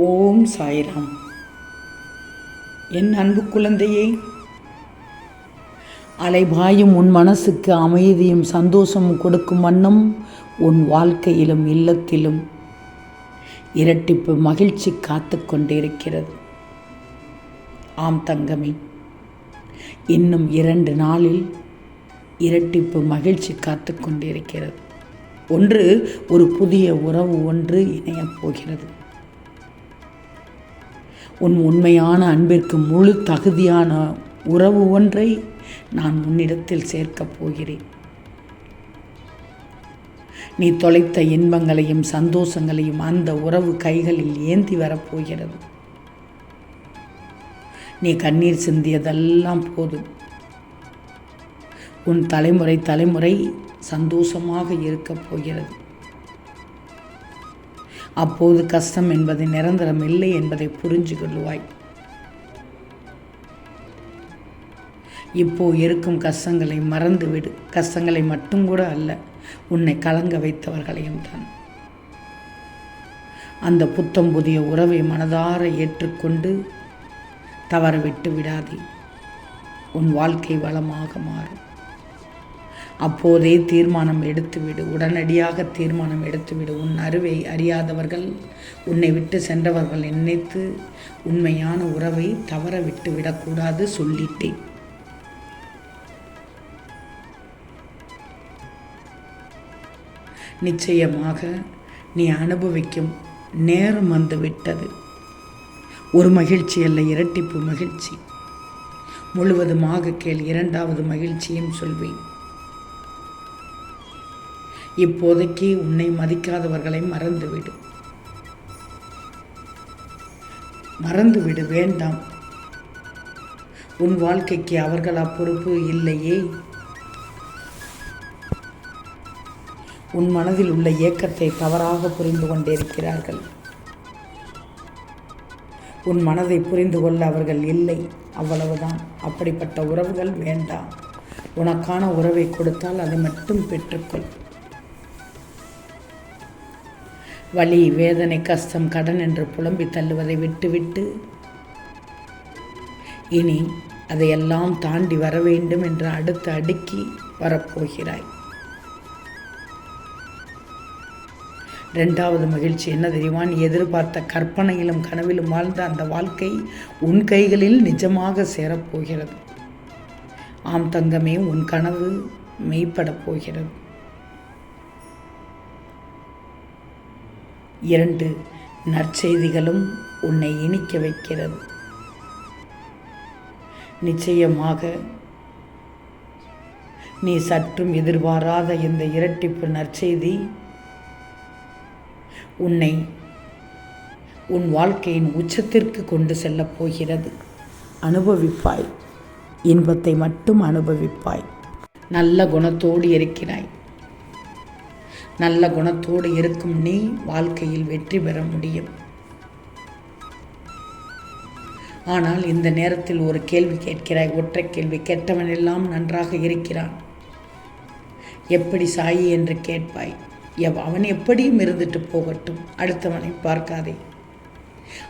ஓம் சாய்ராம். என் அன்பு குழந்தையே, அலைபாயும் உன் மனசுக்கு அமைதியும் சந்தோஷமும் கொடுக்கும் வண்ணம் உன் வாழ்க்கையிலும் இல்லத்திலும் இரட்டிப்பு மகிழ்ச்சி காத்து கொண்டிருக்கிறது. ஆம் தங்கமே, இன்னும் 2 நாளில் இரட்டிப்பு மகிழ்ச்சி காத்து கொண்டிருக்கிறது. ஒன்று, ஒரு புதிய உறவு ஒன்று இணையப் போகிறது. உன் உண்மையான அன்பிற்கு முழு தகுதியான உறவு ஒன்றை நான் உன்னிடத்தில் சேர்க்கப் போகிறேன். நீ தொலைத்த இன்பங்களையும் சந்தோஷங்களையும் அந்த உறவு கைகளில் ஏந்தி வரப்போகிறது. நீ கண்ணீர் சிந்தியதெல்லாம் போதும். உன் தலைமுறை சந்தோஷமாக இருக்கப் போகிறது. அப்போது கஷ்டம் என்பது நிரந்தரம் இல்லை என்பதை புரிஞ்சு கொள்வாய். இப்போ இருக்கும் கஷ்டங்களை மறந்துவிடு. கஷ்டங்களை மட்டும் கூட அல்ல, உன்னை கலங்க வைத்தவர்களையும் தான். அந்த புத்தம் புதிய உறவை மனதார ஏற்றுக்கொண்டு தவற விட்டு விடாதே. உன் வாழ்க்கை வளமாக மாறும். அப்போதே தீர்மானம் எடுத்துவிடு. உடனடியாக தீர்மானம் எடுத்துவிடு. உன் அறிவை அறியாதவர்கள், உன்னை விட்டு சென்றவர்கள் நினைத்து உண்மையான உறவை தவற விட்டு விடக்கூடாது, சொல்லிட்டேன். நிச்சயமாக நீ அனுபவிக்கும் நேரம் வந்து விட்டது. ஒரு மகிழ்ச்சி அல்ல, இரட்டிப்பு மகிழ்ச்சி. முழுவதுமாக கேள். 2வது மகிழ்ச்சியும் சொல்வேன். இப்போதைக்கு உன்னை மதிக்காதவர்களை மறந்துவிடு. வேண்டாம். உன் வாழ்க்கைக்கு அவர்களா பொறுப்பு இல்லையே. உன் மனதில் உள்ள ஏக்கத்தை தவறாக புரிந்து கொண்டிருக்கிறார்கள். உன் மனதை புரிந்து கொள்ள அவர்கள் இல்லை, அவ்வளவுதான். அப்படிப்பட்ட உறவுகள் வேண்டாம். உனக்கான உறவை கொடுத்தால் அதை மட்டும் பெற்றுக்கொள். வலி, வேதனை, கஷ்டம், கடன் என்று புலம்பி தள்ளுவதை விட்டுவிட்டு இனி அதையெல்லாம் தாண்டி வர வேண்டும் என்று அடுத்த அடுக்கி வரப்போகிறாய். 2வது மகிழ்ச்சி என்ன தெரியுமா? நீ எதிர்பார்த்த கற்பனையிலும் கனவிலும் வாழ்ந்த அந்த வாழ்க்கை உன் கைகளில் நிஜமாக சேரப்போகிறது. ஆம் தங்கமே, உன் கனவு மெய்ப்படப் போகிறது. 2 நற்செய்திகளும் உன்னை இனிக்க வைக்கிறது. நிச்சயமாக நீ சற்றும் எதிர்பாராத இந்த இரட்டிப்பு நற்செய்தி உன்னை உன் வாழ்க்கையின் உச்சத்திற்கு கொண்டு செல்லப் போகிறது. அனுபவிப்பாய். இன்பத்தை மட்டும் அனுபவிப்பாய். நல்ல குணத்தோடு இருக்கிறாய். நல்ல குணத்தோடு இருக்கும் நீ வாழ்க்கையில் வெற்றி பெற முடியும். ஆனால் இந்த நேரத்தில் ஒரு கேள்வி கேட்கிறாய், ஒற்றை கேள்வி. கெட்டவன் எல்லாம் நன்றாக இருக்கிறான், எப்படி சாயி என்று கேட்பாய். அவன் எப்படியும் இருந்துட்டு போகட்டும், அடுத்தவனை பார்க்காதே.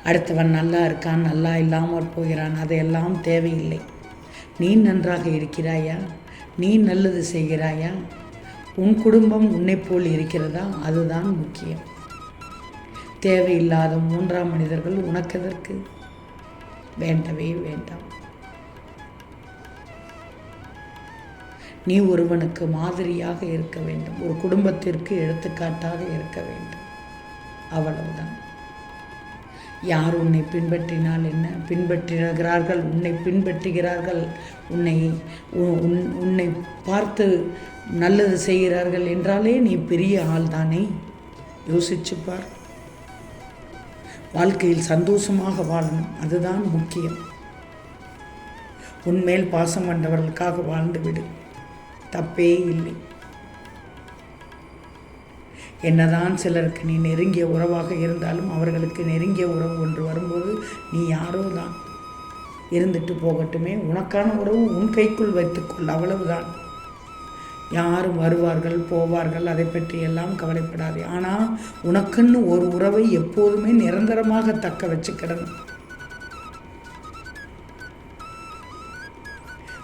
அடுத்தவன் நல்லா இருக்கான், நல்லா இல்லாமல் போகிறான், அதையெல்லாம் தேவையில்லை. நீ நன்றாக இருக்கிறாயா? நீ நல்லது செய்கிறாயா? உன் குடும்பம் உன்னை போல் இருக்கிறதா? அதுதான் முக்கியம். தேவையில்லாத 3ஆம் மனிதர்கள் உனக்கெதற்கு? வேண்டவே வேண்டாம். நீ ஒருவனுக்கு மாதிரியாக இருக்க வேண்டும். ஒரு குடும்பத்திற்கு எடுத்துக்காட்டாக இருக்க வேண்டும். அவ்வளவுதான். யார் உன்னை பின்பற்றினால் என்ன? பின்பற்றுகிறார்கள், உன்னை பின்பற்றுகிறார்கள், உன்னை பார்த்து நல்லது செய்கிறார்கள் என்றாலே நீ பெரிய ஆள் தானே. யோசிச்சுப்பார். வாழ்க்கையில் சந்தோஷமாக வாழணும், அதுதான் முக்கியம். உன்மேல் பாசம் கொண்டவர்களுக்காக வாழ்ந்துவிடு, தப்பே இல்லை. என்னதான் சிலருக்கு நீ நெருங்கிய உறவாக இருந்தாலும் அவர்களுக்கு நெருங்கிய உறவு ஒன்று வரும்போது நீ யாரோ தான். இருந்துட்டு போகட்டுமே. உனக்கான உறவு உன் கைக்குள் வைத்துக்கொள், அவ்வளவுதான். யாரும் வருவார்கள் போவார்கள், அதை பற்றி எல்லாம் கவலைப்படாதே. ஆனால் உனக்குன்னு ஒரு உறவை எப்போதுமே நிரந்தரமாக தக்க வச்சுக்கிடணும்.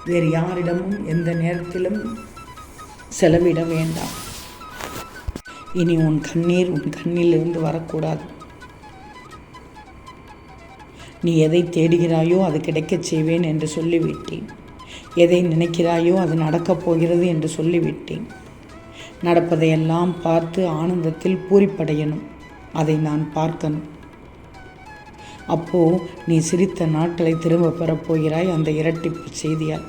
வேறு யாரிடமும் எந்த நேரத்திலும் செலவிட வேண்டாம். இனி உன் கண்ணீர் உன் கண்ணிலிருந்து வரக்கூடாது. நீ எதை தேடுகிறாயோ அது கிடைக்கச் செய்வேன் என்று சொல்லிவிட்டேன். எதை நினைக்கிறாயோ அது நடக்கப் போகிறது என்று சொல்லிவிட்டேன். நடப்பதையெல்லாம் பார்த்து ஆனந்தத்தில் பூரிப்படையணும். அதை நான் பார்க்கணும். அப்போ நீ சிரித்த நாட்களை திரும்ப பெறப்போகிறாய். அந்த இரட்டிப்பு செய்தியால்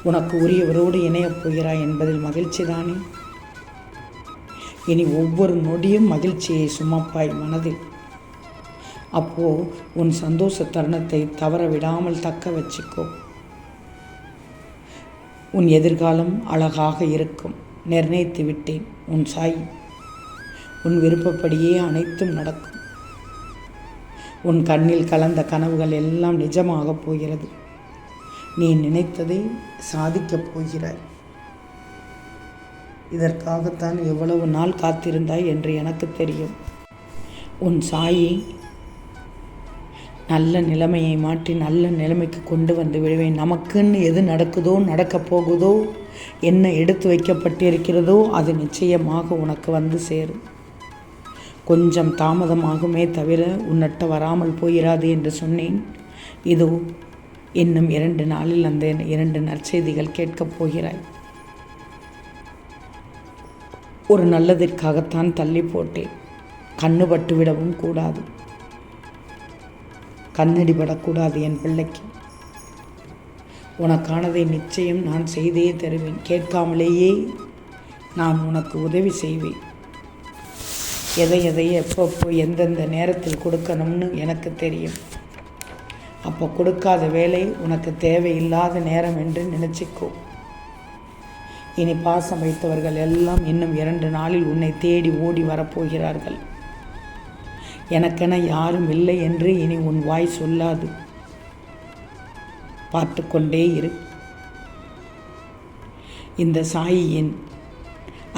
உனக்கு உரியவரோடு இணையப் போகிறாய் என்பதில் மகிழ்ச்சி தானே. இனி ஒவ்வொரு நொடியும் மகிழ்ச்சியை சுமப்பாய் மனதில். அப்போ உன் சந்தோஷ தருணத்தை தவற விடாமல் தக்க வச்சுக்கோ. உன் எதிர்காலம் அழகாக இருக்கும். நிர்ணயித்து விட்டேன் உன் சாய். உன் விருப்பப்படியே அனைத்தும் நடக்கும். உன் கண்ணில் கலந்த கனவுகள் எல்லாம் நிஜமாகப் போகிறது. நீ நினைத்ததை சாதிக்கப் போகிறாய். இதற்காகத்தான் எவ்வளவு நாள் காத்திருந்தாய் என்று எனக்கு தெரியும். உன் சாயை நல்ல நிலைமையை மாற்றி நல்ல நிலைமைக்கு கொண்டு வந்து விடுவேன். நமக்குன்னு எது நடக்குதோ, நடக்கப் போகுதோ, என்ன எடுத்து வைக்கப்பட்டிருக்கிறதோ அது நிச்சயமாக உனக்கு வந்து சேரும். கொஞ்சம் தாமதமாகுமே தவிர உன்னட்ட வராமல் போயிராது என்று சொன்னேன். இதோ இன்னும் 2 நாளில் அந்த 2 நற்செய்திகள் கேட்கப் போகிறாய். ஒரு நல்லதிற்காகத்தான் தள்ளி போட்டேன். கண்ணுபட்டு விடவும் கூடாது. கண்ணடிபடக்கூடாது என் பிள்ளைக்கு. உனக்கானதை நிச்சயம் நான் செய்தே தருவேன். கேட்காமலேயே நான் உனக்கு உதவி செய்வேன். எதை எப்பப்போ எந்தெந்த நேரத்தில் கொடுக்கணும்னு எனக்கு தெரியும். அப்போ கொடுக்காத வேலை உனக்கு தேவையில்லாத நேரம் என்று நினச்சிக்கோ. இனி பாசம் வைத்தவர்கள் எல்லாம் இன்னும் 2 நாளில் உன்னை தேடி ஓடி வரப்போகிறார்கள். எனக்கென யாரும் இல்லை என்று இனி உன் வாய் சொல்லாது. பார்த்து கொண்டே இரு. இந்த சாயியின்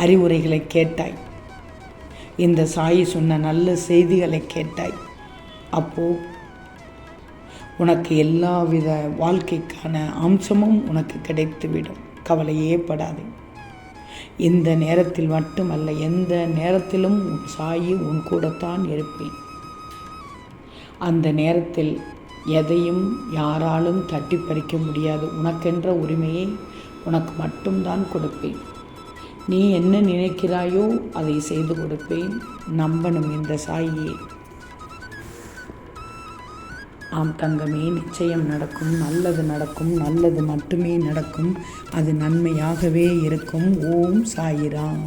அறிவுரைகளை கேட்டாய். இந்த சாயி சொன்ன நல்ல செய்திகளை கேட்டாய். அப்போ உனக்கு எல்லாவித வாழ்க்கைக்கான அம்சமும் உனக்கு கிடைத்துவிடும். கவலையே படாதே. இந்த நேரத்தில் மட்டுமல்ல, எந்த நேரத்திலும் உன் சாயி உன் கூடத்தான் இருப்பேன். அந்த நேரத்தில் எதையும் யாராலும் தட்டி பறிக்க முடியாது. உனக்கென்ற உரிமையை உனக்கு மட்டும்தான் கொடுப்பேன். நீ என்ன நினைக்கிறாயோ அதை செய்து கொடுப்பேன். நம்பணும் இந்த சாயியே. ஆம் தங்கமே, நிச்சயம் நடக்கும். நல்லது நடக்கும். நல்லது மட்டுமே நடக்கும். அது நன்மையாகவே இருக்கும். ஓம் சாயிராம்.